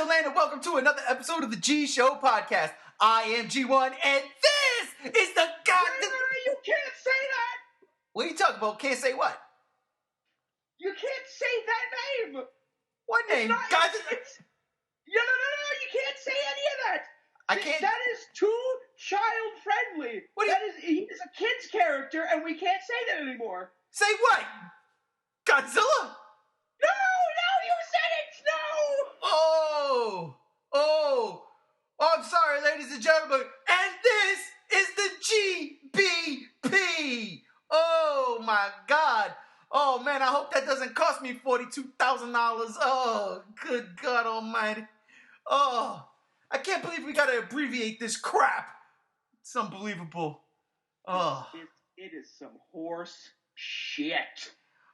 Godzilla Land, and welcome to another episode of the G Show podcast. I am G1, and this is the Godzilla. You can't say that! What are you talking about? Can't say what? You can't say that name! What name? Godzilla? No, you can't say any of that! I can't. That is too child-friendly. He's a kid's character, and we can't say that anymore. Say what? Godzilla? No, you said it! No! Oh, I'm sorry, ladies and gentlemen. And this is the GBP. Oh, my God. Oh, man, I hope that doesn't cost me $42,000. Oh, good God almighty. Oh, I can't believe we got to abbreviate this crap. It's unbelievable. Oh. It is some horse shit.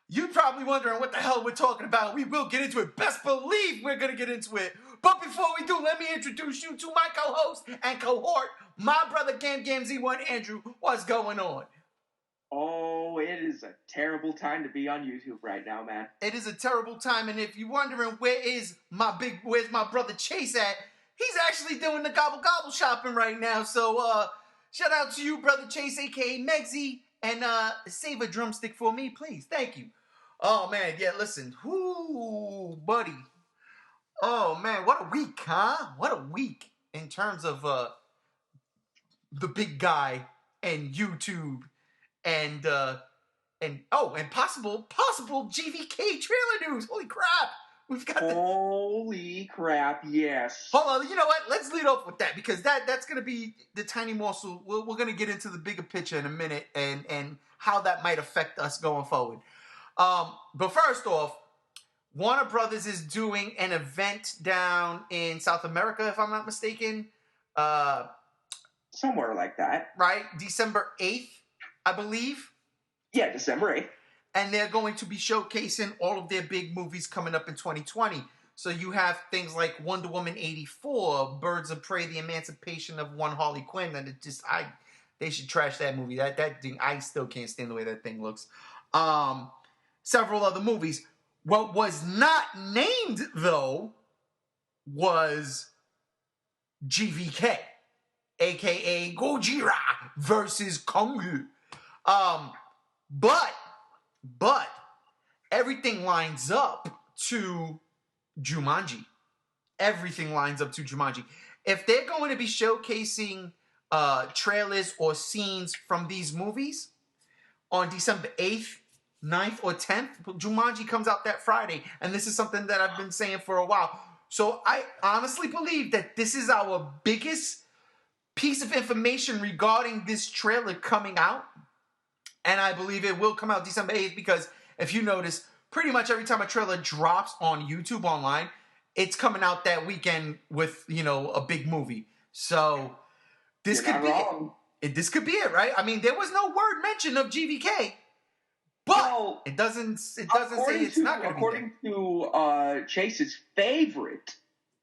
You're probably wondering what the hell we're talking about. We will get into it. Best believe we're going to get into it. But before we do, let me introduce you to my co-host and cohort, my brother Gam Z1 Andrew. What's going on? Oh, it is a terrible time to be on YouTube right now, man. It is a terrible time, and if you're wondering where's my brother Chase at, he's actually doing the gobble shopping right now. So shout out to you, brother Chase, aka Megzy, and save a drumstick for me, please. Thank you. Oh man, yeah, listen. Whoo, buddy. Oh man, what a week, huh? What a week in terms of the big guy and YouTube and possible GvK trailer news. Holy crap. Holy crap, yes. Hold on, you know what? Let's lead off with that because that's going to be the tiny morsel. We're going to get into the bigger picture in a minute and how that might affect us going forward. But first off, Warner Brothers is doing an event down in South America, if I'm not mistaken. Somewhere like that. Right? December 8th, I believe. Yeah, December 8th. And they're going to be showcasing all of their big movies coming up in 2020. So you have things like Wonder Woman 84, Birds of Prey, The Emancipation of One Harley Quinn, and they should trash that movie. That thing, I still can't stand the way that thing looks. Several other movies. What was not named, though, was GvK, a.k.a. Godzilla versus Kong. But everything lines up to Jumanji. Everything lines up to Jumanji. If they're going to be showcasing trailers or scenes from these movies on December 8th, 9th, or 10th, Jumanji comes out that Friday. And this is something that I've been saying for a while. So I honestly believe that this is our biggest piece of information regarding this trailer coming out. And I believe it will come out December 8th because if you notice, pretty much every time a trailer drops on YouTube online, it's coming out that weekend with, a big movie. So this could be it. This could be it, right? I mean, there was no word mention of GvK, but it doesn't say it's not going to be. According to Chase's favorite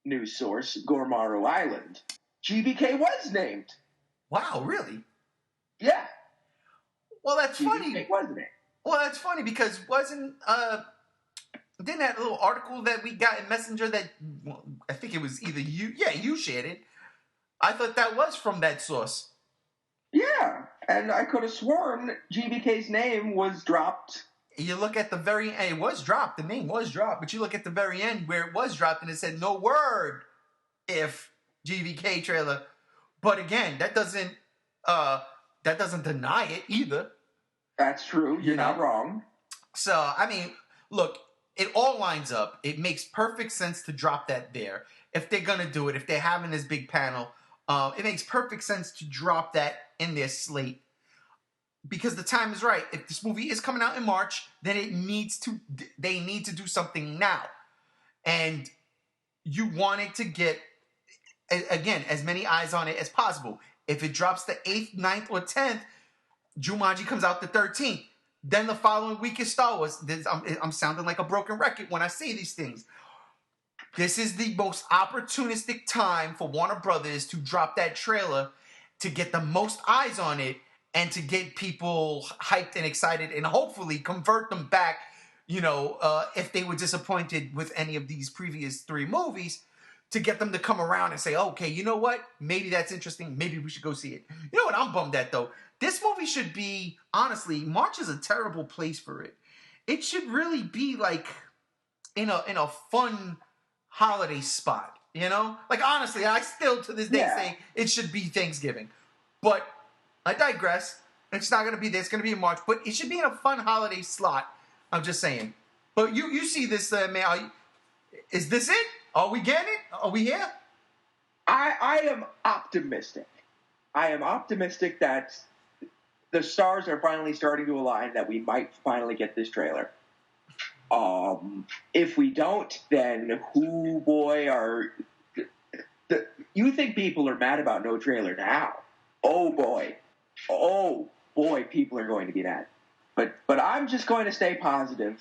news source, Gormaro Island, GvK was named. Wow, really? Yeah. Well, that's funny. Wasn't it? Well, that's funny because didn't that little article that we got in Messenger that I think it was either you, you shared it. I thought that was from that source. Yeah, and I could have sworn GvK's name was dropped. You look at the very end, it was dropped. The name was dropped, but you look at the very end where it was dropped and it said no word if GvK trailer. But again, that doesn't deny it either. That's true. You're not wrong. So, I mean, look, it all lines up. It makes perfect sense to drop that there. If they're going to do it, if they're having this big panel, it makes perfect sense to drop that in their slate. Because the time is right. If this movie is coming out in March, then they need to do something now. And you want it to get, again, as many eyes on it as possible. If it drops the 8th, 9th, or 10th, Jumanji comes out the 13th. Then the following week is Star Wars. I'm sounding like a broken record when I say these things. This is the most opportunistic time for Warner Brothers to drop that trailer to get the most eyes on it and to get people hyped and excited and hopefully convert them back, if they were disappointed with any of these previous three movies, to get them to come around and say, okay, you know what? Maybe that's interesting. Maybe we should go see it. You know what I'm bummed at, though? This movie should be, honestly, March is a terrible place for it. It should really be like in a fun holiday spot, you know? Like, honestly, I still to this day say it should be Thanksgiving. But I digress. It's not going to be there. It's going to be in March. But it should be in a fun holiday slot. I'm just saying. But you see this, man. Is this it? Are we getting it? Are we here? I am optimistic. I am optimistic that the stars are finally starting to align, that we might finally get this trailer. If we don't, then you think people are mad about no trailer now? Oh boy, people are going to be mad. But I'm just going to stay positive.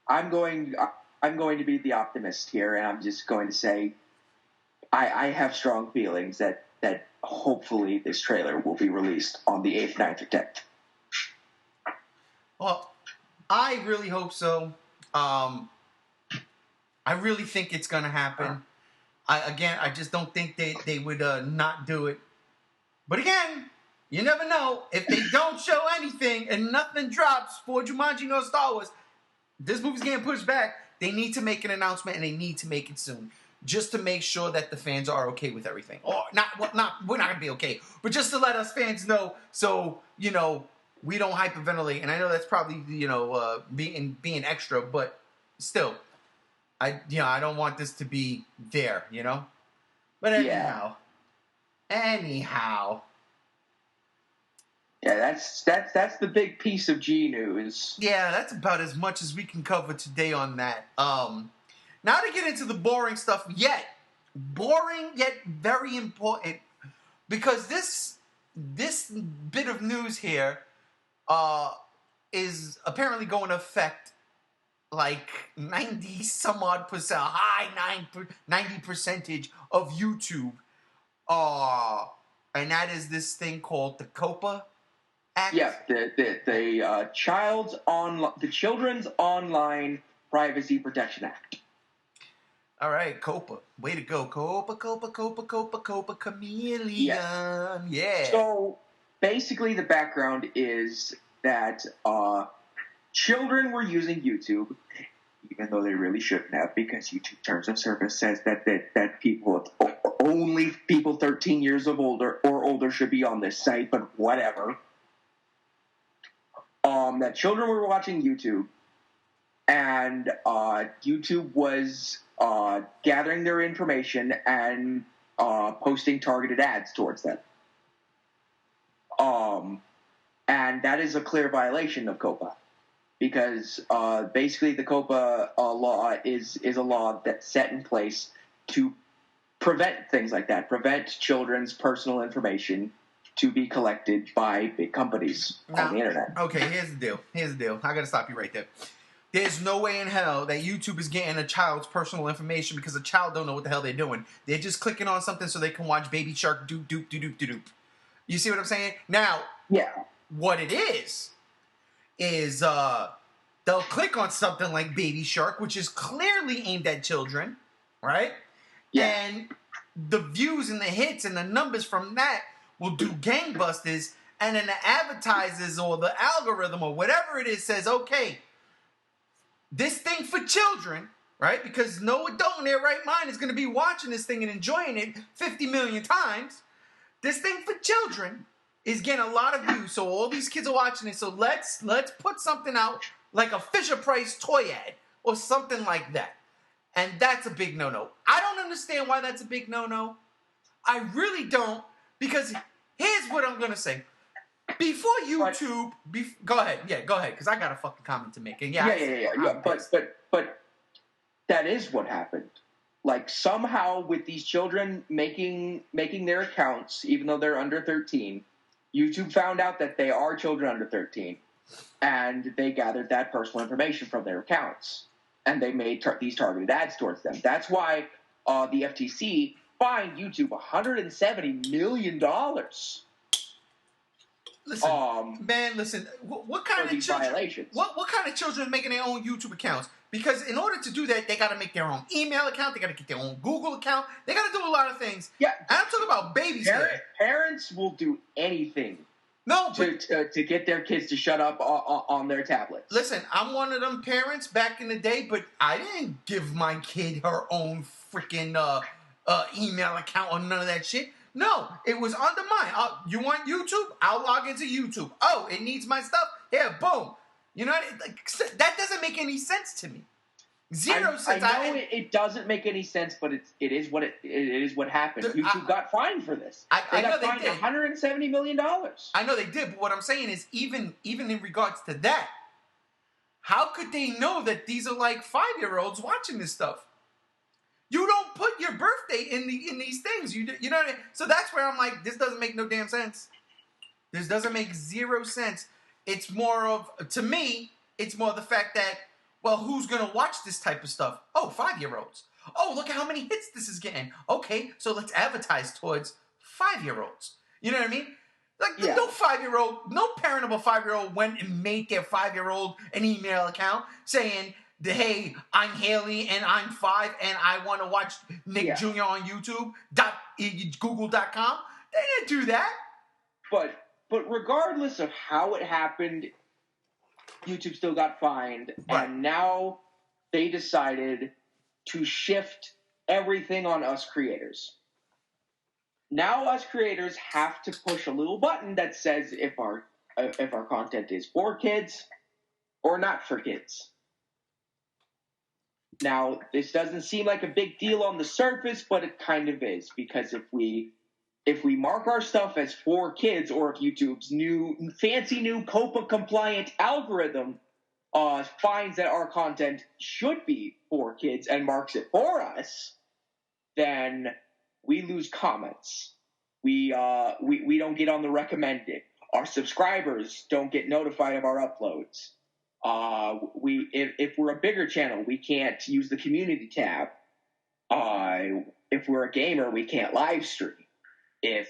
I'm going to be the optimist here, and I'm just going to say I have strong feelings that hopefully this trailer will be released on the 8th, 9th, or 10th. Well, I really hope so. I really think it's going to happen. I just don't think they would not do it. But again, you never know. If they don't show anything and nothing drops for Jumanji nor Star Wars, this movie's getting pushed back. They need to make an announcement, and they need to make it soon, just to make sure that the fans are okay with everything. Or we're not gonna be okay, but just to let us fans know, so we don't hyperventilate. And I know that's probably being extra, but still, I don't want this to be there, But anyhow. Yeah, that's the big piece of G news. Yeah, that's about as much as we can cover today on that. Now to get into the boring stuff, boring yet very important, because this bit of news here is apparently going to affect like 90 some odd percent, high 90% of YouTube. And that is this thing called the COPPA Act. Yeah, the Children's Online Privacy Protection Act. All right, COPPA. Way to go. COPPA, chameleon. Yes. Yeah. So, basically the background is that children were using YouTube, even though they really shouldn't have, because YouTube Terms of Service says that only people 13 years of older or older should be on this site, but whatever. That children were watching YouTube, and YouTube was gathering their information and posting targeted ads towards them. And that is a clear violation of COPPA, because basically the COPPA law is a law that's set in place to prevent things like that, prevent children's personal information to be collected by big companies on the internet. Okay, here's the deal. I gotta stop you right there. There's no way in hell that YouTube is getting a child's personal information, because a child don't know what the hell they're doing. They're just clicking on something so they can watch Baby Shark doop doop doop doop doop. You see what I'm saying? Now, what it is they'll click on something like Baby Shark, which is clearly aimed at children, right? Yeah. And the views and the hits and the numbers from that will do gangbusters, and then the advertisers or the algorithm or whatever it is says, okay, this thing for children, right? Because no adult in their right mind is going to be watching this thing and enjoying it 50 million times. This thing for children is getting a lot of views, so all these kids are watching it. So let's put something out like a Fisher-Price toy ad or something like that. And that's a big no-no. I don't understand why that's a big no-no. I really don't, because here's what I'm going to say. Before YouTube... go ahead. Yeah, go ahead, because I got a fucking comment to make. And But that is what happened. Like, somehow with these children making their accounts, even though they're under 13, YouTube found out that they are children under 13, and they gathered that personal information from their accounts, and they made these targeted ads towards them. That's why the FTC fined YouTube $170 million. Listen. What kind of children? Violations. What kind of children are making their own YouTube accounts? Because in order to do that, they got to make their own email account. They got to get their own Google account. They got to do a lot of things. Yeah, and I'm talking about babies. Parents will do anything. No, to get their kids to shut up on their tablets. Listen, I'm one of them parents back in the day, but I didn't give my kid her own freaking email account or none of that shit. No, it was under mine. You want YouTube? I'll log into YouTube. Oh, it needs my stuff? Yeah, boom. You know, that doesn't make any sense to me. Zero sense. I know it doesn't make any sense, but it is what happened. YouTube got fined for this. They got fined $170 million. I know they did, but what I'm saying is, even in regards to that, how could they know that these are like 5-year-olds watching this stuff? You don't put your birthday in these things. You know what I mean? So that's where I'm like, this doesn't make no damn sense. This doesn't make zero sense. It's more of, to me, it's more the fact that, well, who's going to watch this type of stuff? Oh, 5-year-olds. Oh, look at how many hits this is getting. Okay, so let's advertise towards 5-year-olds. You know what I mean? Like, no 5-year-old, no parent of a 5-year-old went and made their 5-year-old an email account saying, hey, I'm Haley and I'm 5 and I want to watch Nick Jr. on YouTube, Google.com. They didn't do that. But regardless of how it happened, YouTube still got fined, and now they decided to shift everything on us creators. Now us creators have to push a little button that says if our content is for kids or not for kids. Now, this doesn't seem like a big deal on the surface, but it kind of is, because if we mark our stuff as for kids, or if YouTube's fancy new COPPA compliant algorithm finds that our content should be for kids and marks it for us, then we lose comments. We don't get on the recommended. Our subscribers don't get notified of our uploads. If we're a bigger channel, we can't use the community tab. If we're a gamer, we can't live stream. If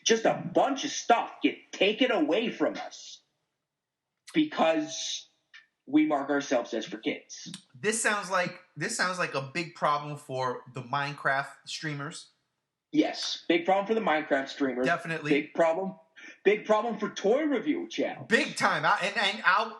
just a bunch of stuff get taken away from us because we mark ourselves as for kids. This sounds like a big problem for the Minecraft streamers. Yes, big problem for the Minecraft streamers. Definitely. Big problem for toy review channels. Big time.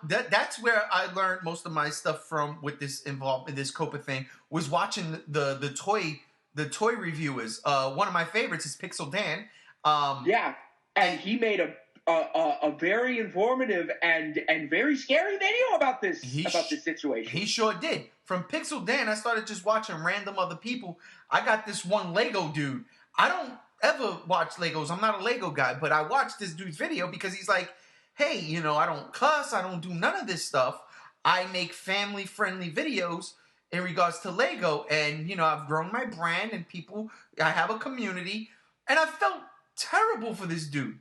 That's where I learned most of my stuff from with this COPPA thing, was watching the toy reviewers. One of my favorites is Pixel Dan. And he made a very informative and very scary video about this situation. He sure did. From Pixel Dan, I started just watching random other people. I got this one Lego dude. I don't ever watch Legos. I'm not a Lego guy, but I watched this dude's video because he's like, hey, I don't cuss. I don't do none of this stuff. I make family-friendly videos in regards to Lego, and I've grown my brand and I have a community, and I felt terrible for this dude.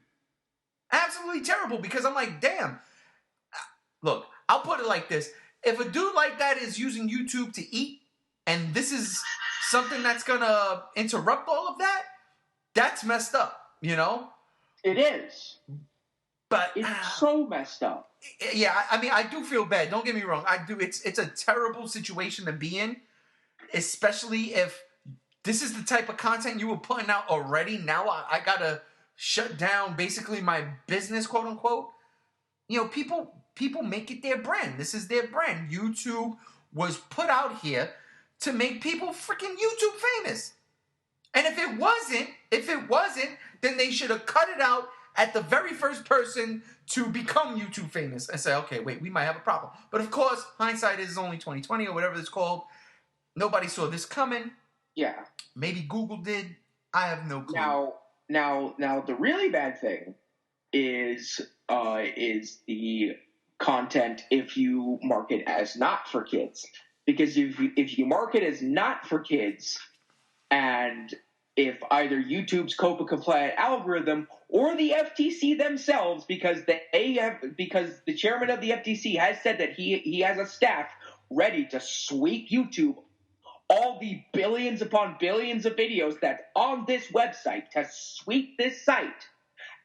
Absolutely terrible, because I'm like, damn. Look, I'll put it like this. If a dude like that is using YouTube to eat, and this is something that's gonna interrupt all of that, that's messed up, It is. But it's so messed up. Yeah, I mean, I do feel bad. Don't get me wrong. I do. It's a terrible situation to be in, especially if this is the type of content you were putting out already. Now I gotta shut down basically my business, quote unquote. People make it their brand. This is their brand. YouTube was put out here to make people freaking YouTube famous. And if it wasn't, then they should have cut it out at the very first person to become YouTube famous and say, okay, wait, we might have a problem. But of course, hindsight is only 2020 or whatever it's called. Nobody saw this coming. Yeah. Maybe Google did. I have no clue. Now, the really bad thing is the content if you mark it as not for kids. Because if you mark it as not for kids, and if either YouTube's COPPA compliant algorithm or the FTC themselves, because the chairman of the FTC has said that he has a staff ready to sweep YouTube all the billions upon billions of videos that's on this website, to sweep this site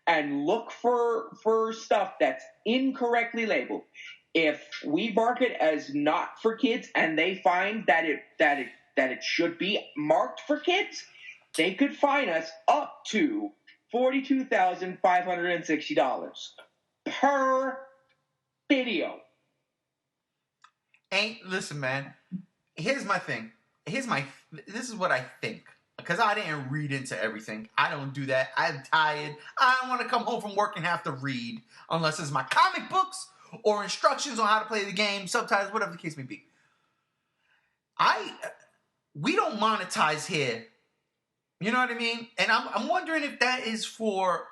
and look for stuff that's incorrectly labeled. If we mark it as not for kids and they find that it should be marked for kids, they could fine us up to $42,560 per video. Listen, man. Here's my thing. This is what I think. Because I didn't read into everything. I don't do that. I'm tired. I don't want to come home from work and have to read. Unless it's my comic books or instructions on how to play the game, subtitles, whatever the case may be. We don't monetize here. You know what I mean? And I'm wondering if that is for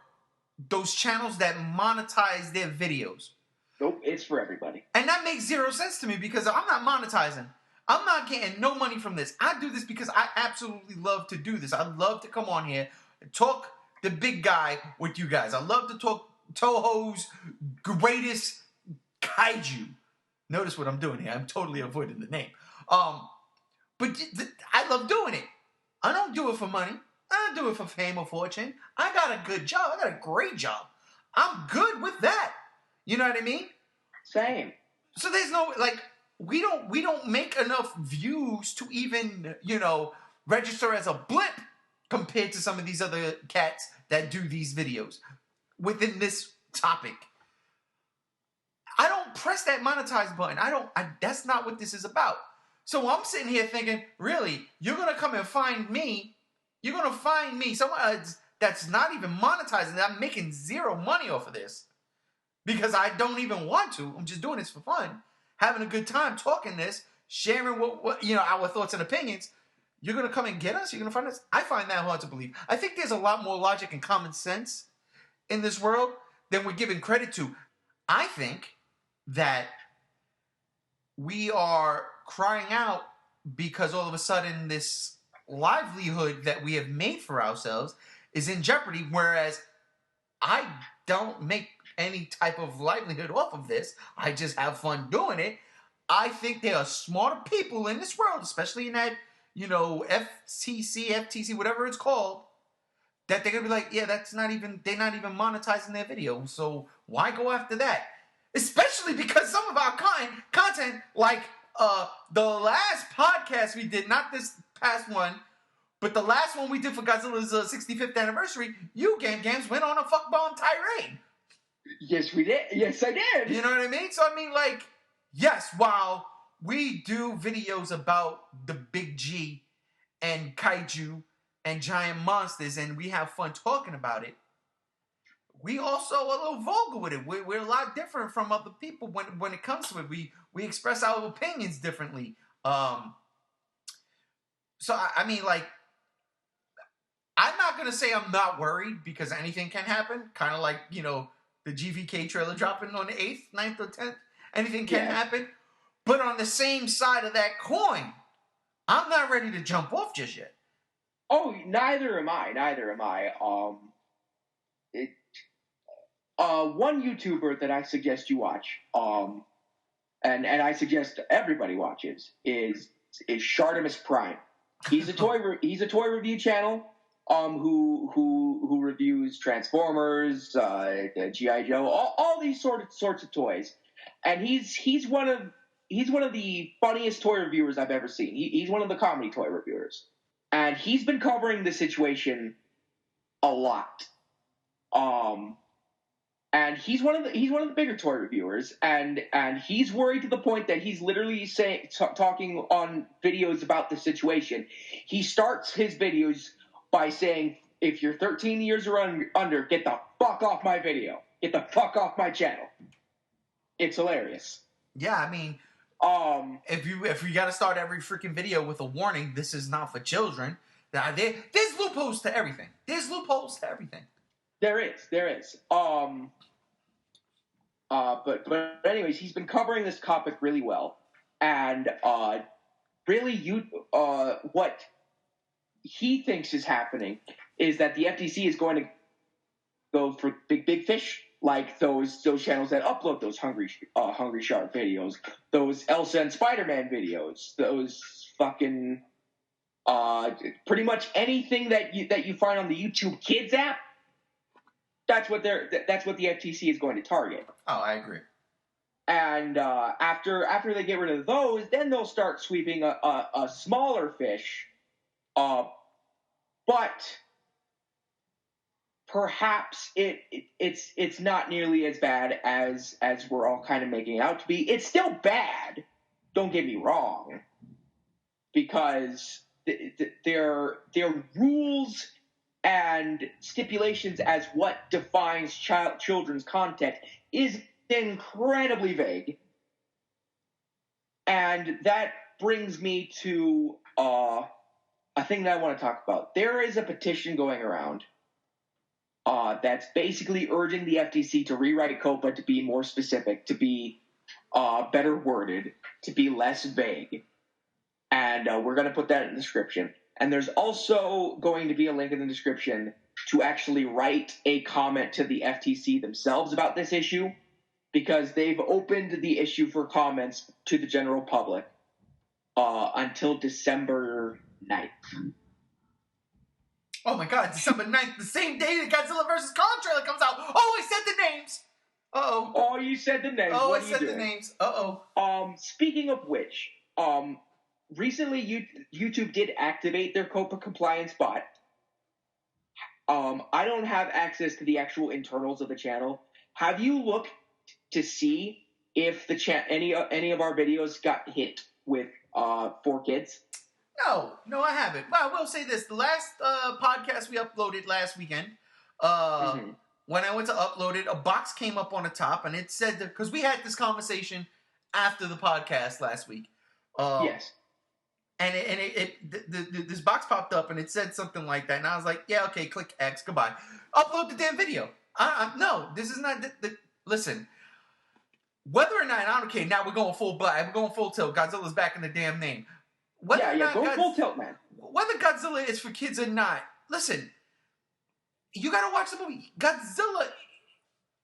those channels that monetize their videos. Nope, it's for everybody. And that makes zero sense to me because I'm not monetizing. I'm not getting no money from this. I do this because I absolutely love to do this. I love to come on here and talk the big guy with you guys. I love to talk Toho's greatest kaiju. Notice what I'm doing here. I'm totally avoiding the name. But I love doing it. I don't do it for money. I don't do it for fame or fortune. I got a good job. I got a great job. I'm good with that. You know what I mean? Same. So there's no, like, we don't make enough views to even, register as a blip compared to some of these other cats that do these videos within this topic. I don't press that monetize button. That's not what this is about. So I'm sitting here thinking, really, you're going to come and find me. You're going to find me someone that's not even monetizing. I'm making zero money off of this because I don't even want to. I'm just doing this for fun. Having a good time talking this, sharing what our thoughts and opinions. You're going to come and get us? You're going to find us? I find that hard to believe. I think there's a lot more logic and common sense in this world than we're giving credit to. I think that we are crying out because all of a sudden this livelihood that we have made for ourselves is in jeopardy, whereas I don't make any type of livelihood off of this. I just have fun doing it. I think there are smarter people in this world, especially in that, FTC, whatever it's called, that they're going to be like, yeah, they're not even monetizing their video. So why go after that? Especially because some of our content, like the last podcast we did, not this past one, but the last one we did for Godzilla's 65th anniversary, you Games went on a fuck bomb tirade. Yes, we did. Yes, I did. You know what I mean? So, I mean, like, yes, while we do videos about the big G and kaiju and giant monsters and we have fun talking about it, we also a little vulgar with it. We're a lot different from other people when it comes to it. We express our opinions differently. So, I mean, like, I'm not going to say I'm not worried because anything can happen. Kind of like, the GvK trailer dropping on the 8th, 9th, or 10th. Anything can happen. But on the same side of that coin, I'm not ready to jump off just yet. Oh, neither am I. One YouTuber that I suggest you watch, and I suggest everybody watches, is Shartimus Prime. He's a toy review channel. Who reviews Transformers, G.I. Joe, all these sorts of toys, and he's one of the funniest toy reviewers I've ever seen. He's one of the comedy toy reviewers, and he's been covering the situation a lot. And he's one of the bigger toy reviewers, and he's worried to the point that he's literally talking on videos about the situation. He starts his videos by saying, if you're 13 years or under, get the fuck off my video. Get the fuck off my channel. It's hilarious. Yeah, I mean, if you got to start every freaking video with a warning, this is not for children. There's loopholes to everything. There is. But anyways, he's been covering this topic really well, and what he thinks is happening is that the FTC is going to go for big fish, like those channels that upload those Hungry Shark videos, those Elsa and Spider-Man videos, those fucking pretty much anything that you find on the YouTube Kids app. That's what the FTC is going to target. Oh, I agree. And after they get rid of those, then they'll start sweeping a smaller fish. But perhaps it's not nearly as bad as we're all kind of making it out to be. It's still bad. Don't get me wrong, because their rules and stipulations as what defines children's content is incredibly vague. And that brings me to a thing that I want to talk about. There is a petition going around that's basically urging the FTC to rewrite COPPA to be more specific, to be better worded, to be less vague. And we're going to put that in the description. And there's also going to be a link in the description to actually write a comment to the FTC themselves about this issue, because they've opened the issue for comments to the general public until December 9th. Oh my God, December 9th, the same day that Godzilla vs. Kong trailer comes out. Oh, I said the names. Uh-oh. Oh, you said the names. Oh, what I are said you the doing? names. Uh-oh. Speaking of which, recently YouTube did activate their COPPA compliance bot. I don't have access to the actual internals of the channel. Have you looked to see if the any of our videos got hit with 4Kids? No, I haven't. Well, I will say this. The last podcast we uploaded last weekend, when I went to upload it, a box came up on the top, and it said, because we had this conversation after the podcast last week. Yes. And this box popped up, and it said something like that, and I was like, yeah, okay, click X, goodbye. Upload the damn video. No, this is not... Listen, whether or not, I don't care, now we're going full black, we're going full tilt, Godzilla's back in the damn name. Go full tilt, man. Whether Godzilla is for kids or not, listen, you gotta watch the movie. Godzilla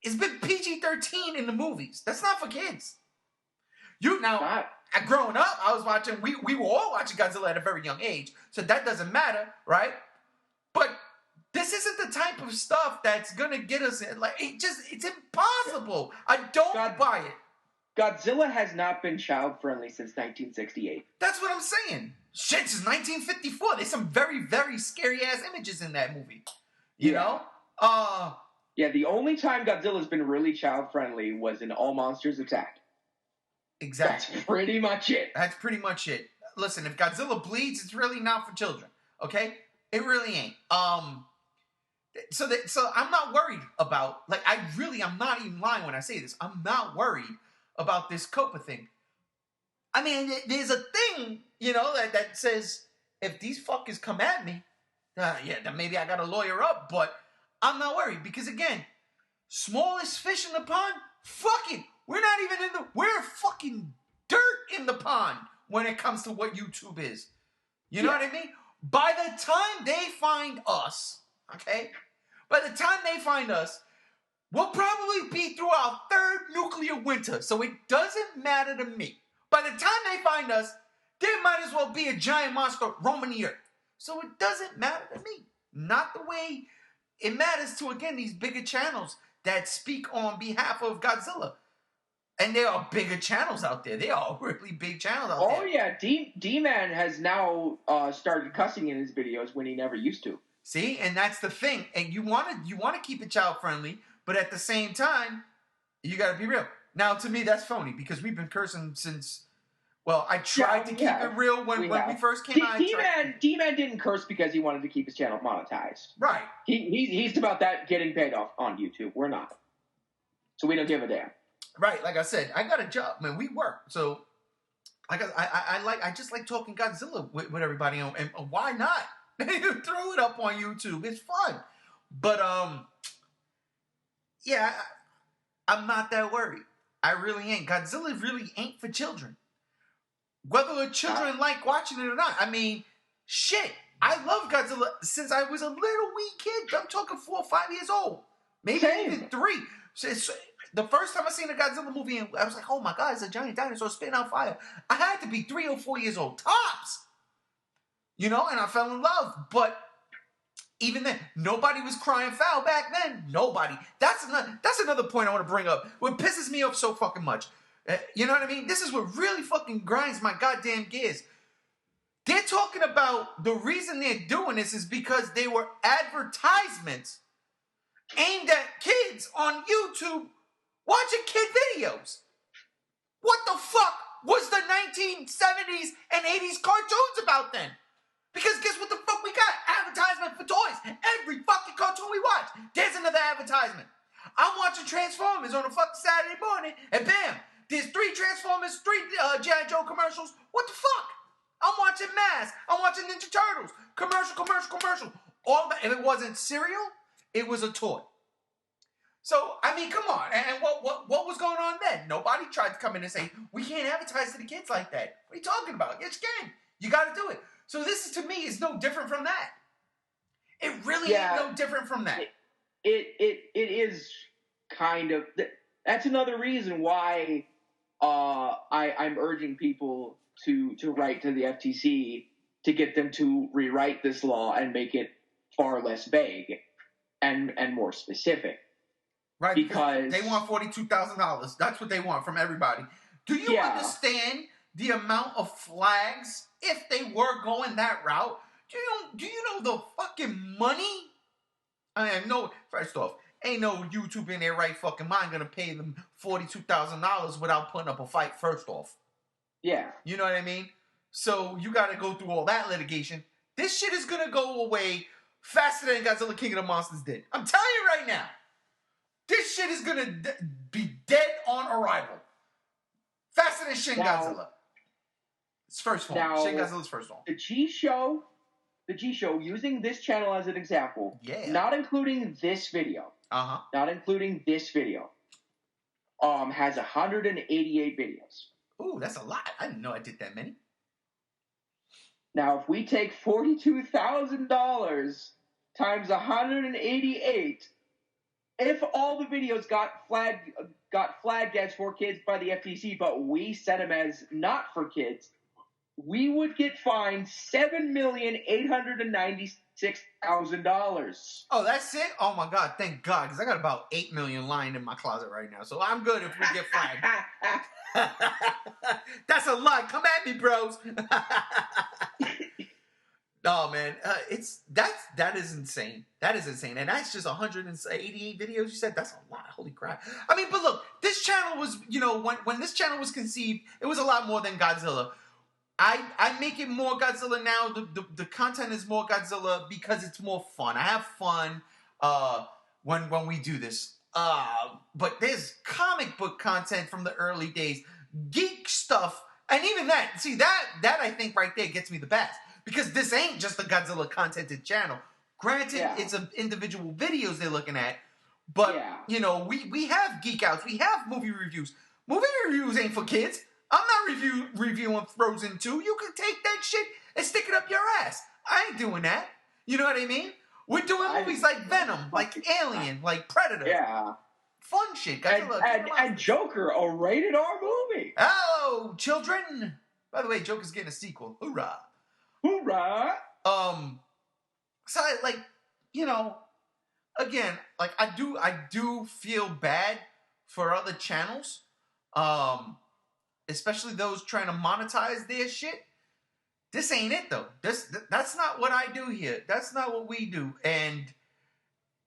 has been PG-13 in the movies. That's not for kids. Growing up, I was watching, we were all watching Godzilla at a very young age, so that doesn't matter, right? But this isn't the type of stuff that's gonna get us in, like, it's impossible. I don't buy it. Godzilla has not been child-friendly since 1968. That's what I'm saying. Shit, since 1954. There's some very, very scary-ass images in that movie. You know? Yeah, the only time Godzilla's been really child-friendly was in All Monsters Attack. Exactly. That's pretty much it. That's pretty much it. Listen, if Godzilla bleeds, it's really not for children. Okay? It really ain't. So I'm not worried about, like, I'm not even lying when I say this. I'm not worried about this COPPA thing. I mean, there's a thing, that says, if these fuckers come at me, then maybe I gotta lawyer up, but I'm not worried, because again, smallest fish in the pond, fuck it. We're fucking dirt in the pond when it comes to what YouTube is. You know what I mean? By the time they find us, okay? By the time they find us, we'll probably be through our third nuclear winter, so it doesn't matter to me. By the time they find us, there might as well be a giant monster roaming the earth. So it doesn't matter to me. Not the way it matters to, again, these bigger channels that speak on behalf of Godzilla. And there are bigger channels out there. There are really big channels out there. Oh, yeah. D-Man has now started cussing in his videos when he never used to. See? And that's the thing. And you want to keep it child-friendly, but at the same time, you got to be real. Now, to me, that's phony, because we've been cursing since... Well, I tried to keep it real when we first came out. D-Man didn't curse because he wanted to keep his channel monetized. Right. He's about that getting paid off on YouTube. We're not. So we don't give a damn. Right. Like I said, I got a job, man. We work. So I just like talking Godzilla with everybody. And why not? Throw it up on YouTube. It's fun. But, yeah, I'm not that worried. I really ain't. Godzilla really ain't for children. Whether the children like watching it or not. I mean, shit. I love Godzilla since I was a little wee kid. I'm talking 4 or 5 years old. Maybe even 3. So the first time I seen a Godzilla movie, I was like, oh my God, it's a giant dinosaur spitting out fire. I had to be 3 or 4 years old. Tops! And I fell in love. But Even then, nobody was crying foul back then. Nobody. That's another point I want to bring up. What pisses me off so fucking much. You know what I mean? This is what really fucking grinds my goddamn gears. They're talking about the reason they're doing this is because they were advertisements aimed at kids on YouTube watching kid videos. What the fuck was the 1970s and 80s cartoons about then? Because guess what the fuck we got? Advertisement for toys. Every fucking cartoon we watch, there's another advertisement. I'm watching Transformers on a fucking Saturday morning, and bam, there's 3 Transformers, 3 G.I. Joe commercials. What the fuck? I'm watching Mask. I'm watching Ninja Turtles. Commercial. All that. If it wasn't cereal, it was a toy. So, I mean, come on. And what was going on then? Nobody tried to come in and say, we can't advertise to the kids like that. What are you talking about? Yes, you can. You got to do it. So this, to me, is no different from that. It really ain't no different from that. It is kind of... That's another reason why I'm urging people to write to the FTC to get them to rewrite this law and make it far less vague and more specific. Right, because they want $42,000. That's what they want from everybody. Do you understand the amount of flags if they were going that route? Do you know the fucking money? I mean, no. First off, ain't no YouTube in their right fucking mind gonna pay them $42,000 without putting up a fight. First off, yeah, you know what I mean. So you got to go through all that litigation. This shit is gonna go away faster than Godzilla King of the Monsters did. I'm telling you right now. This shit is gonna be dead on arrival. Faster than Shin Godzilla. It's first form. Shin Godzilla's first form. The G Show, using this channel as an example, not including this video, has 188 videos. Ooh, that's a lot. I didn't know I did that many. Now, if we take $42,000 times 188. If all the videos got flagged as for kids by the FTC, but we set them as not for kids, we would get fined $7,896,000. Oh, that's it? Oh my God, thank God, because I got about 8 million lying in my closet right now, so I'm good if we get flagged. That's a lot. Come at me, bros. No, man, that is insane. That is insane, and that's just 188 videos. You said that's a lot. Holy crap! I mean, but look, this channel was, when this channel was conceived, it was a lot more than Godzilla. I make it more Godzilla now. The content is more Godzilla because it's more fun. I have fun when we do this. But there's comic book content from the early days, geek stuff, and even that. See that I think right there gets me the best. Because this ain't just a Godzilla contented channel. Granted, it's individual videos they're looking at. But, we have geek outs. We have movie reviews. Movie reviews ain't for kids. I'm not reviewing Frozen 2. You can take that shit and stick it up your ass. I ain't doing that. You know what I mean? We're doing movies like Venom, like Alien, like Predator. Yeah. Fun shit. And Joker, a rated R movie. Oh, children. By the way, Joker's getting a sequel. Hoorah. Hoorah! So again, like I do feel bad for other channels, especially those trying to monetize their shit. This ain't it though. That's not what I do here. That's not what we do. And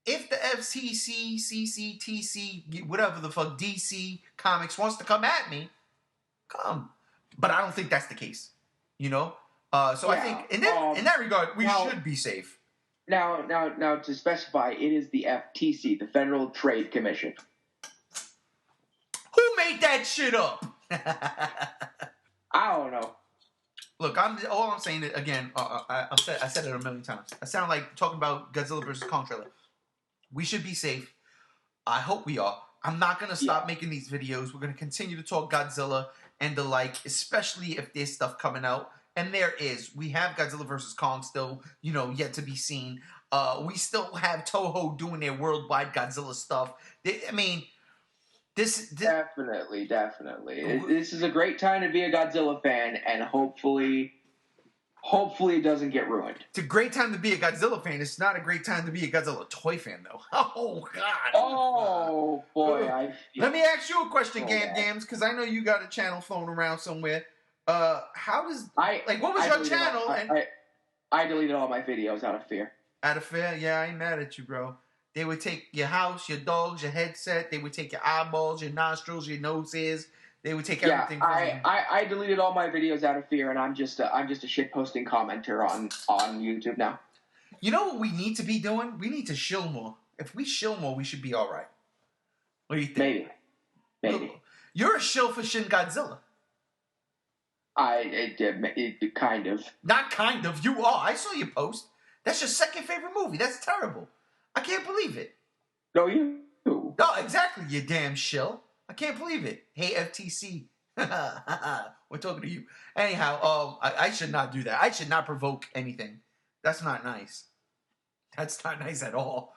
if the FCC, CCTC, whatever the fuck, DC Comics wants to come at me, come. But I don't think that's the case. So I think in that regard, we should be safe. Now, to specify, it is the FTC, the Federal Trade Commission. Who made that shit up? I don't know. Look, all I'm saying is, again, I said it a million times. I sound like talking about Godzilla vs. Kong trailer. We should be safe. I hope we are. I'm not going to stop making these videos. We're going to continue to talk Godzilla and the like, especially if there's stuff coming out. And there is. We have Godzilla vs. Kong still, yet to be seen. We still have Toho doing their worldwide Godzilla stuff. This definitely. This is a great time to be a Godzilla fan, and hopefully Hopefully it doesn't get ruined. It's a great time to be a Godzilla fan. It's not a great time to be a Godzilla toy fan, though. Oh, God. Oh, boy. Let me ask you a question, Gams, because I know you got a channel phone around somewhere. How does... what was your channel? I deleted all my videos out of fear. Out of fear? Yeah, I ain't mad at you, bro. They would take your house, your dogs, your headset. They would take your eyeballs, your nostrils, your noses. They would take everything from you. I deleted all my videos out of fear, and I'm just a shitposting commenter on YouTube now. You know what we need to be doing? We need to shill more. If we shill more, we should be all right. What do you think? Maybe. You're a shill for Shin Godzilla. Kind of. Not kind of. You are. I saw your post. That's your second favorite movie. That's terrible. I can't believe it. No, you. No, exactly, you damn shill. I can't believe it. Hey, FTC. We're talking to you. Anyhow, I should not do that. I should not provoke anything. That's not nice. That's not nice at all.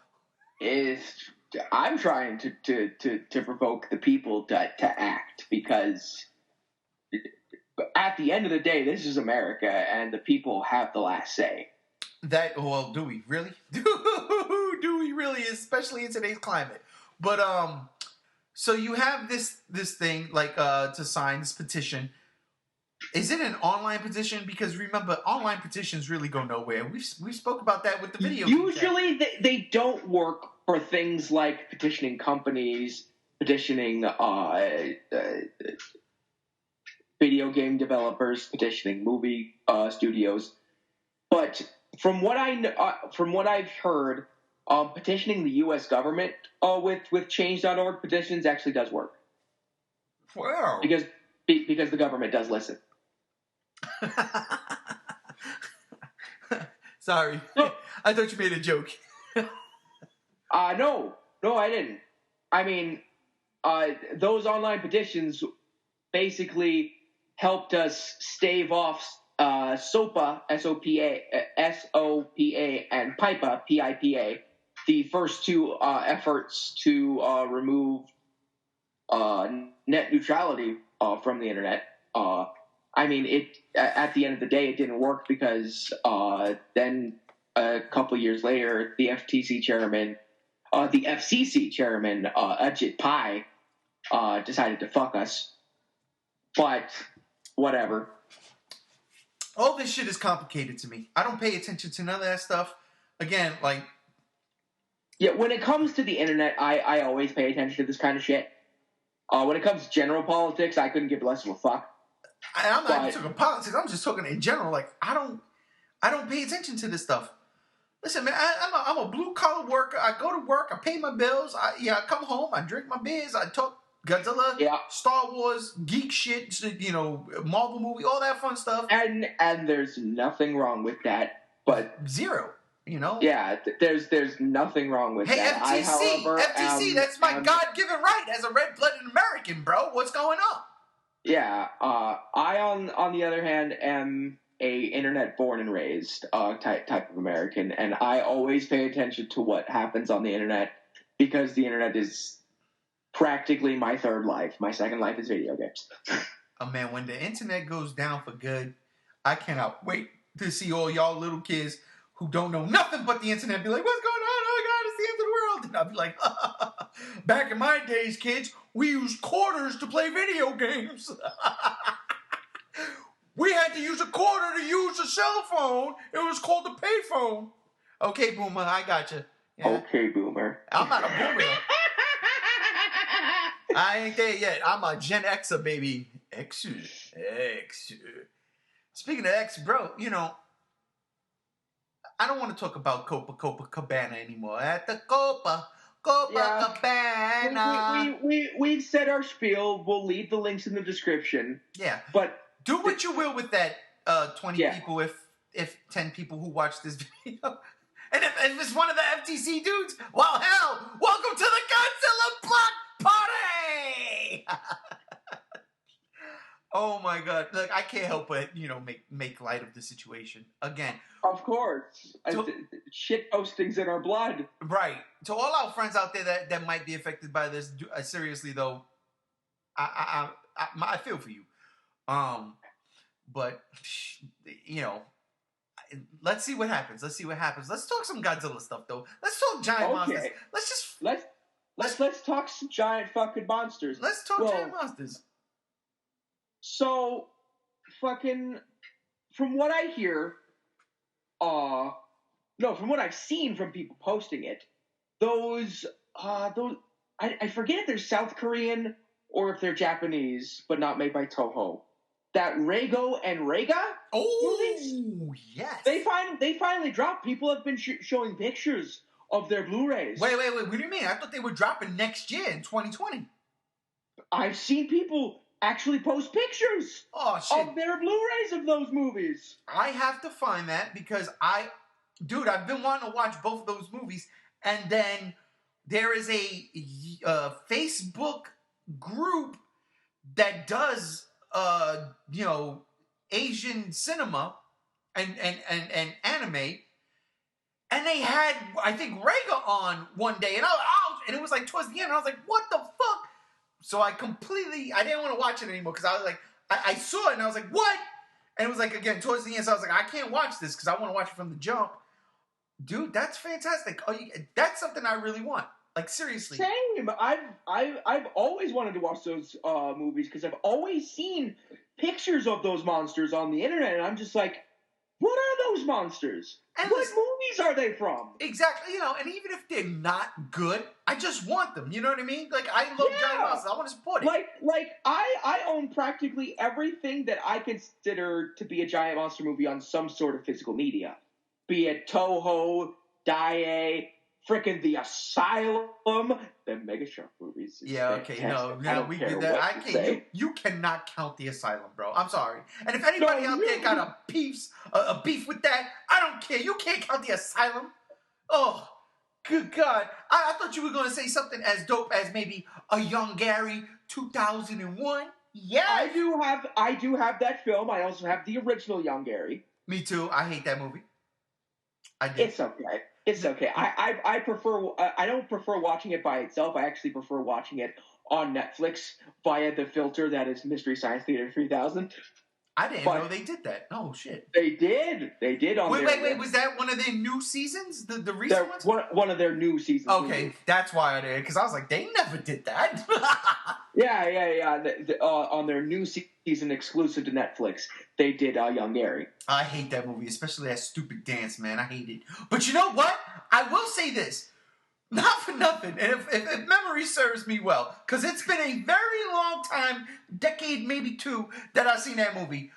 I'm trying to provoke the people to act, because at the end of the day, this is America, and the people have the last say. Do we really? Do we really? Especially in today's climate. But so you have this thing to sign this petition. Is it an online petition? Because remember, online petitions really go nowhere. We spoke about that with the video. Usually, they don't work for things like petitioning companies, petitioning video game developers, petitioning movie studios. But from what I've heard, petitioning the U.S. government with Change.org petitions actually does work. Wow. Because the government does listen. Sorry. No. I thought you made a joke. No, I didn't. I mean, those online petitions basically helped us stave off SOPA, S-O-P-A, and PIPA, P-I-P-A, the first two efforts to remove net neutrality from the internet. I mean, at the end of the day, it didn't work, because then a couple years later, the FCC chairman, Ajit Pai, decided to fuck us. But whatever. All this shit is complicated to me. I don't pay attention to none of that stuff. Again, yeah, when it comes to the internet, I always pay attention to this kind of shit. When it comes to general politics, I couldn't give less of a fuck. I'm not even talking politics. I'm just talking in general. I don't pay attention to this stuff. Listen, man, I'm a blue collar worker. I go to work. I pay my bills. I come home. I drink my beers. I talk Godzilla, Star Wars, geek shit. Marvel movie, all that fun stuff. And there's nothing wrong with that. But zero. Yeah, there's nothing wrong with that. FTC, that's my God-given right as a red-blooded American, bro. What's going on? Yeah, I on the other hand am a internet born and raised type of American, and I always pay attention to what happens on the internet, because the internet is practically my third life. My second life is video games. Oh man, when the internet goes down for good, I cannot wait to see all y'all little kids who don't know nothing but the internet be like, what's going on? Oh my God, it's the end of the world. And I'll be like, back in my days, kids, we used quarters to play video games. We had to use a quarter to use a cell phone. It was called a payphone. Okay, Boomer, I got you. Yeah. Okay, Boomer. I'm not a Boomer. I ain't there yet. I'm a Gen Xer, baby. X. Speaking of X, bro, I don't want to talk about Copacabana anymore. At the Copacabana. We've said our spiel. We'll leave the links in the description. Yeah. But do what you will with that 20 people if 10 people who watch this video. And if it's one of the FTC dudes, well, hell, welcome to the Godzilla Block Party! Oh my God! Look, I can't help but make light of the situation again. Of course, shit postings in our blood. Right. To all our friends out there that might be affected by this, seriously though, I feel for you. But let's see what happens. Let's talk some Godzilla stuff though. Let's talk giant monsters. Let's talk some giant fucking monsters. Let's talk giant monsters. So, fucking, from what I hear, from what I've seen from people posting it, I forget if they're South Korean or if they're Japanese, but not made by Toho. That Rego and Rega movies, yes. They finally dropped. People have been showing pictures of their Blu-rays. Wait. What do you mean? I thought they were dropping next year in 2020. I've seen people actually post pictures of their Blu-rays of those movies. I have to find that because I've been wanting to watch both of those movies, and then there is a Facebook group that does Asian cinema and anime, and they had, I think, Rega on one day, and it was like towards the end, and I was like, what the fuck? So I didn't want to watch it anymore because I was like, I saw it and I was like, what? And it was like, again, towards the end, so I was like, I can't watch this because I want to watch it from the jump. Dude, that's fantastic. That's something I really want. Like, seriously. Same. I've always wanted to watch those movies because I've always seen pictures of those monsters on the internet, and I'm just like, what are those monsters? And what movies are they from? Exactly. And even if they're not good, I just want them. You know what I mean? Like, I love giant monsters. I want to support it. Like I own practically everything that I consider to be a giant monster movie on some sort of physical media. Be it Toho, Daiei, frickin' The Asylum, the Mega Shark movies. Yeah, okay, no, we did that. You cannot count The Asylum, bro. I'm sorry. And if anybody out there got a beef with that, I don't care. You can't count The Asylum. Oh, good God. I thought you were going to say something as dope as maybe a Young Gary 2001. Yeah. I do have that film. I also have the original Young Gary. Me too. I hate that movie. It's okay. It's okay. I prefer. I don't prefer watching it by itself. I actually prefer watching it on Netflix via the filter that is Mystery Science Theater 3000. I didn't know they did that. Oh shit! They did. They did on. Wait. Was that one of their new seasons? The recent ones? One of their new seasons. Okay, that's why I did. Because I was like, they never did that. Yeah. On their new season exclusive to Netflix, they did Young Gary. I hate that movie, especially that stupid dance, man. I hate it. But you know what? I will say this. Not for nothing, and if memory serves me well, because it's been a very long time, decade, maybe two, that I've seen that movie.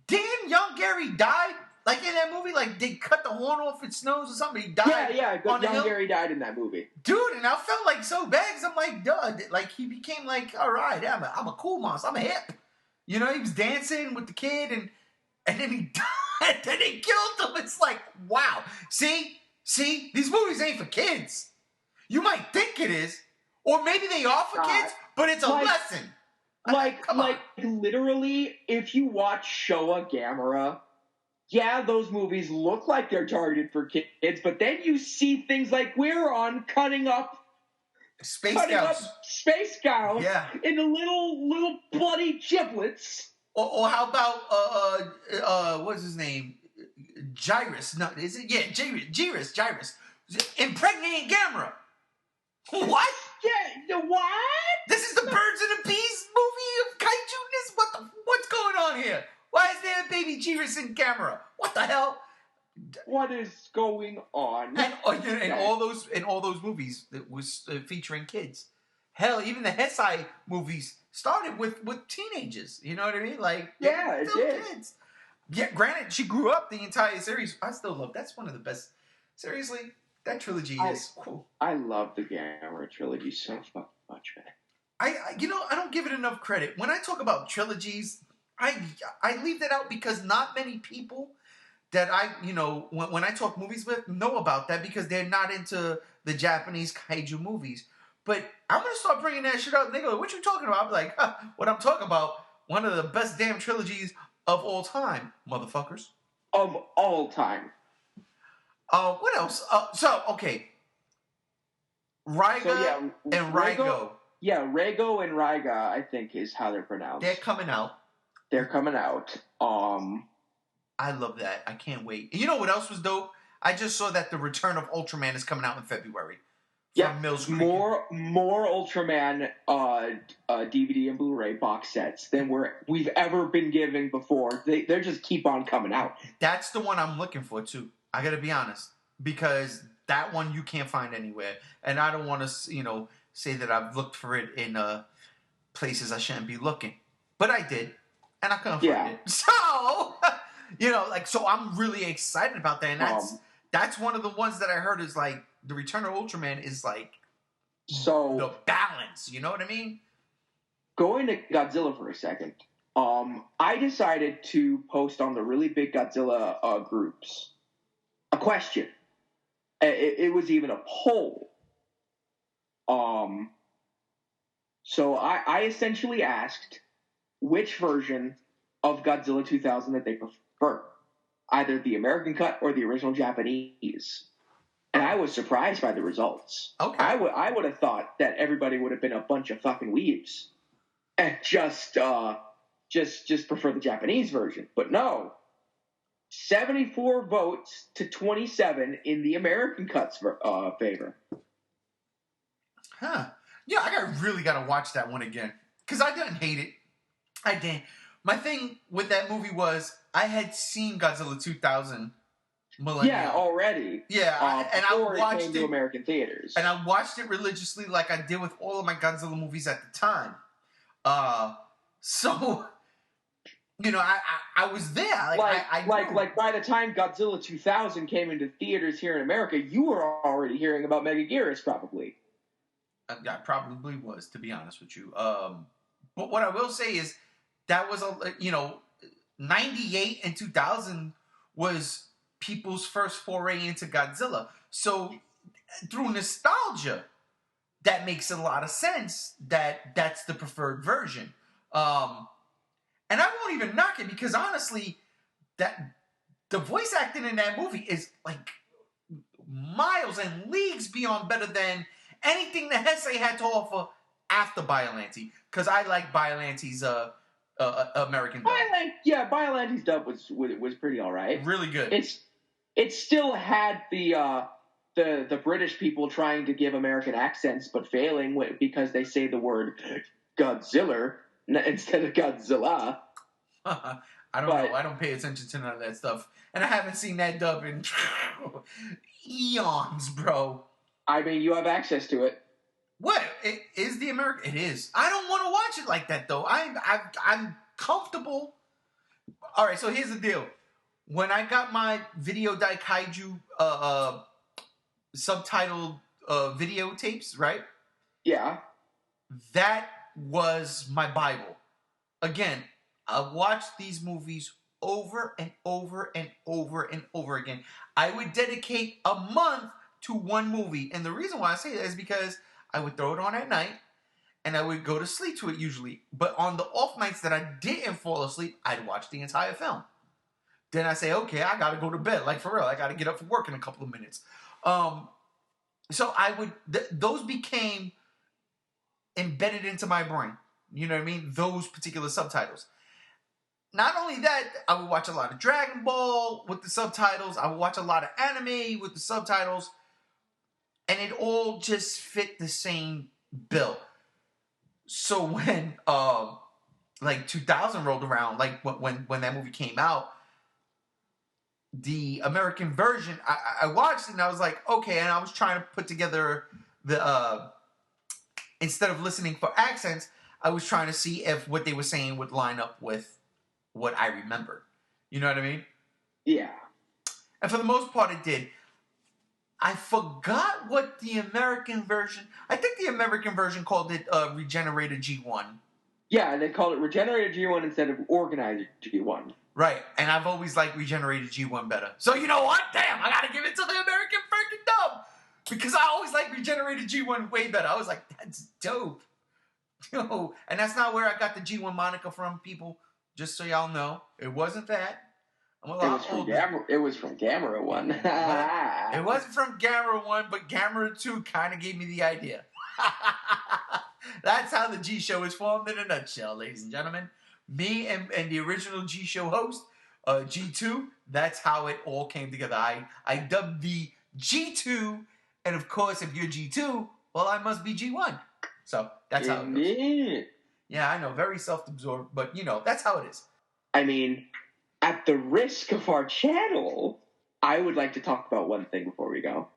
Didn't Young Gary die? Like in that movie, like they cut the horn off its nose or something? He died. Yeah, Young Gary died in that movie. Dude, and I felt like so bad, because I'm like, duh, like he became like, all right, I'm a cool monster, I'm a hip. He was dancing with the kid, and then he died, then they killed him. It's like, wow. See, these movies ain't for kids. You might think it is, or maybe they are for kids, but it's a lesson. Literally, if you watch Showa Gamera, yeah, those movies look like they're targeted for kids, but then you see things like we're on cutting up space gowns into little bloody giblets. Or how about what's his name? Gyrus. No, is it? Yeah, Gyrus. Impregnating Gamera. What? Yeah, what? This is the Birds and the Bees movie of kaiju-ness? What's going on here? Why is there a baby Gyrus in Gamera? What the hell? What is going on? And all those movies that was featuring kids. Hell, even the Heisei movies started with teenagers. You know what I mean? Like, yeah, it did. Kids. Yeah, granted, she grew up the entire series. I still love. That's one of the best. Seriously, that trilogy is cool. I love the Gamera trilogy so fucking much, man. I don't give it enough credit. When I talk about trilogies, I leave that out because not many people that when I talk movies with know about that because they're not into the Japanese kaiju movies. But I'm gonna start bringing that shit up. And they go, "What you talking about?" I'm like, "What I'm talking about? One of the best damn trilogies of all time, motherfuckers. Of all time." What else? Okay. Raiga and Raigo. Yeah, Rego and Raiga, I think, is how they're pronounced. They're coming out. I love that. I can't wait. And you know what else was dope? I just saw that the Return of Ultraman is coming out in February. Yeah, Mills Creek. more Ultraman DVD and Blu-ray box sets than we've ever been given before. They just keep on coming out. That's the one I'm looking for too. I got to be honest, because that one you can't find anywhere, and I don't want to say that I've looked for it in places I shouldn't be looking, but I did, and I couldn't find it. So so I'm really excited about that, and that's one of the ones that I heard is like. The Return of Ultraman is like the balance. You know what I mean? Going to Godzilla for a second, I decided to post on the really big Godzilla groups a question. It was even a poll. So I essentially asked which version of Godzilla 2000 that they prefer, either the American cut or the original Japanese. And I was surprised by the results. Okay. I would have thought that everybody would have been a bunch of fucking weebs and just prefer the Japanese version. But no. 74 votes to 27 in the American cut's favor. Huh. Yeah, I really got to watch that one again. Because I didn't hate it. I didn't. My thing with that movie was I had seen Godzilla 2000 Millennium. Yeah, already. Yeah, and I watched it came to American theaters, and I watched it religiously, like I did with all of my Godzilla movies at the time. So I was there. Like by the time Godzilla 2000 came into theaters here in America, you were already hearing about Megaguirus, probably. I probably was, to be honest with you. But what I will say is that was 98 and 2000 was people's first foray into Godzilla. So through nostalgia, that makes a lot of sense that that's the preferred version. And I won't even knock it because honestly, that the voice acting in that movie is like miles and leagues beyond better than anything that Heisei had to offer after Biollante. Because I like Biolante's American dub. Biolante's dub was pretty all right. Really good. It still had the British people trying to give American accents but failing because they say the word Godzilla instead of Godzilla. I don't know. I don't pay attention to none of that stuff. And I haven't seen that dub in eons, bro. I mean, you have access to it. What? It is the American... It is. I don't want to watch it like that, though. I'm comfortable. All right, so here's the deal. When I got my Video Daikaiju subtitled videotapes, right? Yeah. That was my Bible. Again, I watched these movies over and over and over and over again. I would dedicate a month to one movie. And the reason why I say that is because I would throw it on at night and I would go to sleep to it usually. But on the off nights that I didn't fall asleep, I'd watch the entire film. Then I say, okay, I got to go to bed. Like, for real, I got to get up for work in a couple of minutes. So I would... those became embedded into my brain. You know what I mean? Those particular subtitles. Not only that, I would watch a lot of Dragon Ball with the subtitles. I would watch a lot of anime with the subtitles. And it all just fit the same bill. So when 2000 rolled around, like when that movie came out, the American version, I watched it and I was like, okay, and I was trying to put together the instead of listening for accents, I was trying to see if what they were saying would line up with what I remembered. You know what I mean? Yeah. And for the most part, it did. I forgot what the American version... I think the American version called it Regenerated G1. Yeah, they called it Regenerated G1 instead of Organized G1. Right, and I've always liked Regenerated G1 better. So you know what? Damn, I gotta give it to the American freaking dub! Because I always liked Regenerated G1 way better. I was like, that's dope. Yo, and that's not where I got the G1 moniker from, people. Just so y'all know. It wasn't that. I'm a lot older. It was from Gamera 1. It wasn't from Gamera 1, but Gamera 2 kind of gave me the idea. That's how the G Show is formed in a nutshell, ladies and gentlemen. Me and the original G Show host, G2. That's how it all came together. I dubbed the G2, and of course, if you're G2, well, I must be G1. So that's how it goes. Yeah, I know, very self-absorbed, but that's how it is. I mean, at the risk of our channel, I would like to talk about one thing before we go.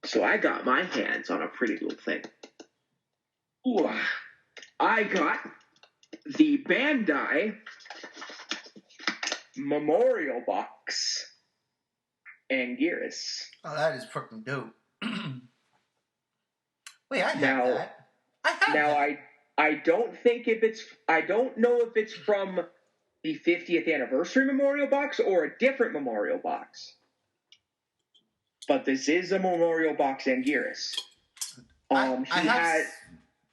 So I got my hands on a pretty little thing. Ooh, I got the Bandai Memorial Box Anguirus. Oh, that is freaking dope. Wait, I have that. I have that. I don't know if it's from the 50th anniversary memorial box or a different memorial box. But this is a memorial box Anguirus.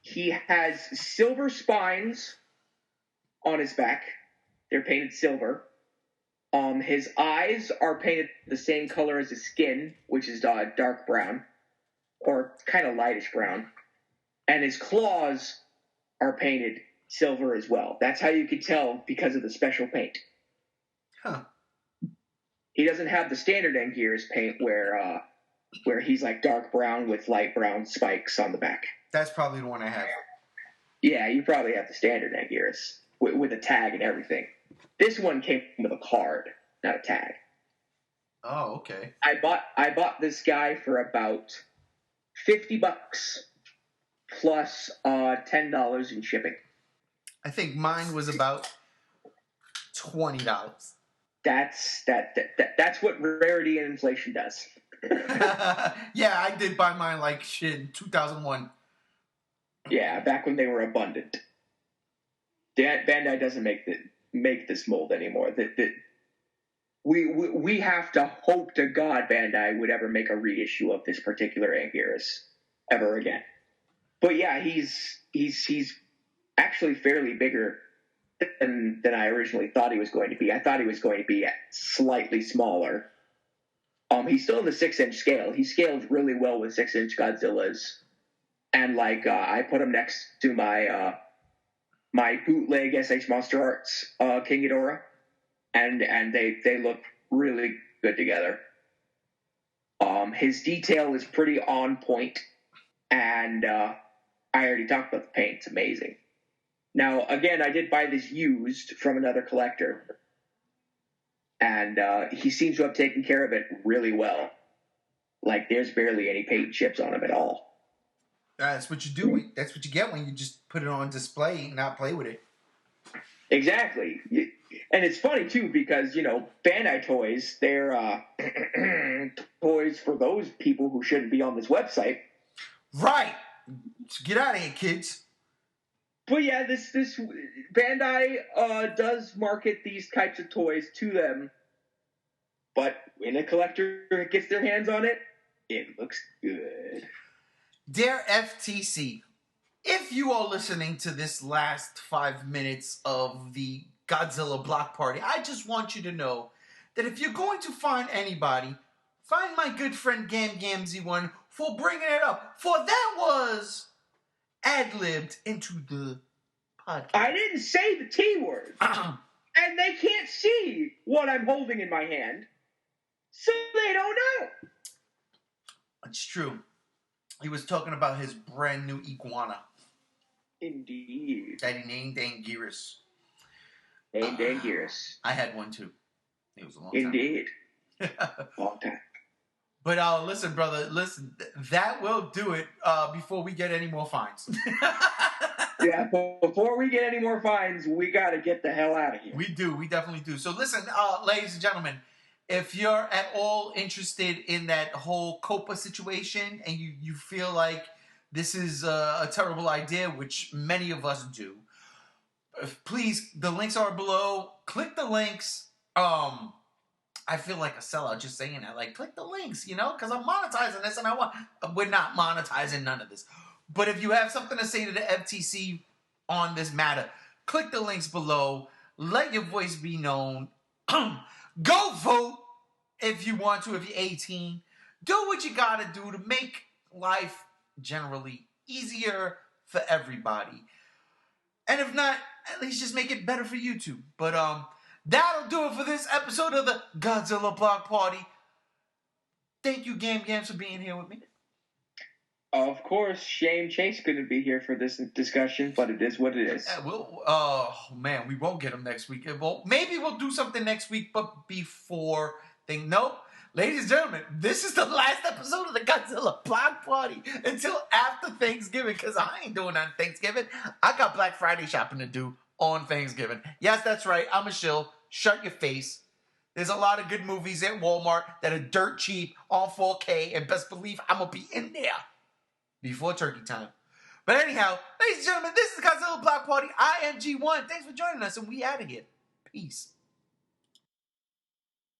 He has silver spines on his back. They're painted silver. His eyes are painted the same color as his skin, which is dark brown, or kind of lightish brown. And his claws are painted silver as well. That's how you could tell because of the special paint. Huh. He doesn't have the standard Anguirus paint where he's like dark brown with light brown spikes on the back. That's probably the one I have. Yeah, you probably have the standard Anguirus with a tag and everything. This one came with a card, not a tag. Oh, okay. I bought this guy for about $50 plus $10 in shipping. I think mine was about $20. That's what rarity and inflation does. Yeah, I did buy mine like shit in 2001. Yeah, back when they were abundant. Bandai doesn't make this mold anymore. We have to hope to God Bandai would ever make a reissue of this particular Anguirus ever again. But yeah, he's actually fairly bigger than I originally thought he was going to be. I thought he was going to be slightly smaller. He's still in the 6-inch scale. He scales really well with 6-inch Godzillas. And I put him next to my my bootleg SH Monster Arts King Ghidorah, and they look really good together. His detail is pretty on point, and I already talked about the paint. It's amazing. Now, again, I did buy this used from another collector, and he seems to have taken care of it really well. Like, there's barely any paint chips on him at all. That's what you do. That's what you get when you just put it on display and not play with it. Exactly. And it's funny, too, because, Bandai toys, they're toys for those people who shouldn't be on this website. Right. Get out of here, kids. But yeah, this Bandai does market these types of toys to them. But when a collector gets their hands on it, it looks good. Dear FTC, if you are listening to this last 5 minutes of the Godzilla block party, I just want you to know that if you're going to find anybody, find my good friend Gamzy1 for bringing it up. For that was ad-libbed into the podcast. I didn't say the T word. And they can't see what I'm holding in my hand, so they don't know. It's true. He was talking about his brand new iguana. Indeed. That he named Anguirus. Named Anguirus. I had one too. It was a long time. Indeed. Long time. But listen, brother, that will do it before we get any more fines. Yeah, before we get any more fines, we got to get the hell out of here. We do. We definitely do. So listen, ladies and gentlemen, if you're at all interested in that whole COPPA situation and you feel like this is a terrible idea, which many of us do, please, the links are below. Click the links. I feel like a sellout just saying that. Like, click the links, because I'm monetizing this and we're not monetizing none of this. But if you have something to say to the FTC on this matter, click the links below. Let your voice be known. Go vote if you want to, if you're 18. Do what you got to do to make life generally easier for everybody. And if not, at least just make it better for YouTube. But That'll do it for this episode of the Godzilla Block Party. Thank you, Gam Gams, for being here with me. Of course, Shane Chase couldn't be here for this discussion, but it is what it is. Yeah, we won't get him next week. Maybe we'll do something next week, but before nope. Ladies and gentlemen, this is the last episode of the Godzilla Block Party until after Thanksgiving, because I ain't doing on Thanksgiving. I got Black Friday shopping to do on Thanksgiving. Yes, that's right. I'm a shill. Shut your face. There's a lot of good movies at Walmart that are dirt cheap on 4K, and best believe I'm going to be in there before turkey time. But anyhow, ladies and gentlemen, this is the Godzilla Block Party. I am G1. Thanks for joining us, and we out of here. Peace.